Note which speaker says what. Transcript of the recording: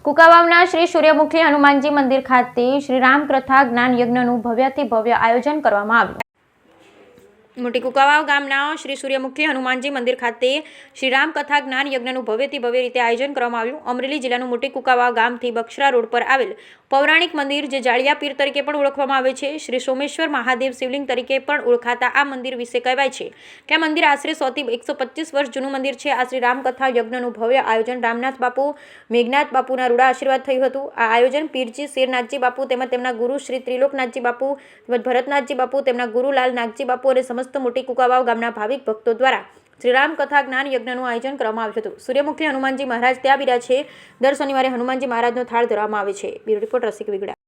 Speaker 1: કુકાવાવના શ્રી સૂર્યમુખી હનુમાનજી મંદિર ખાતે શ્રી રામ કથા જ્ઞાન યજ્ઞનું ભવ્યથી ભવ્ય આયોજન કરવામાં આવ્યું। મોટી કુકાવાવ ગામના શ્રી સૂર્યમુખી હનુમાનજી મંદિર ખાતે શ્રી રામ કથા જ્ઞાન યજ્ઞનું ભવ્યથી ભવ્ય રીતે આયોજન કરવામાં આવ્યું। અમરેલી જિલ્લાનું મોટી કુકાવાવ ગામથી બક્ષરા રોડ પર આવેલ પૌરાણિક મંદિર જે જાળિયા પીર તરીકે પણ ઓળખવામાં આવે છે, શ્રી સોમેશ્વર મહાદેવ શિવલિંગ તરીકે પણ ઓળખાતા આ મંદિર વિશે કહેવાય છે કે આ મંદિર આશરે 100 થી 125 વર્ષ જૂનું મંદિર છે। આ શ્રી રામકથા યજ્ઞનું ભવ્ય આયોજન રામનાથ બાપુ, મેઘનાથ બાપુના રૂડા આશીર્વાદ થયું હતું। આ આયોજન પીરજી શેરનાથજી બાપુ તેમજ તેમના ગુરુ શ્રી ત્રિલોકનાથજી બાપુ તેમજ ભરતનાથજી બાપુ, તેમના ગુરુ લાલ નાગજી બાપુ અને સમસ્ત મોટી કુકાવાવ ગામના ભાવિક ભક્તો દ્વારા શ્રી રામ કથા જ્ઞાન યજ્ઞનું આયોજન કરવામાં આવ્યું હતું। સૂર્યમુખી હનુમાનજી મહારાજ ત્યાં બિરાજ છે। દર શનિવારે હનુમાનજી મહારાજનો થાળ ધરવામાં આવે છે। બ્યુરો રિપોર્ટ રસિક વિગડા।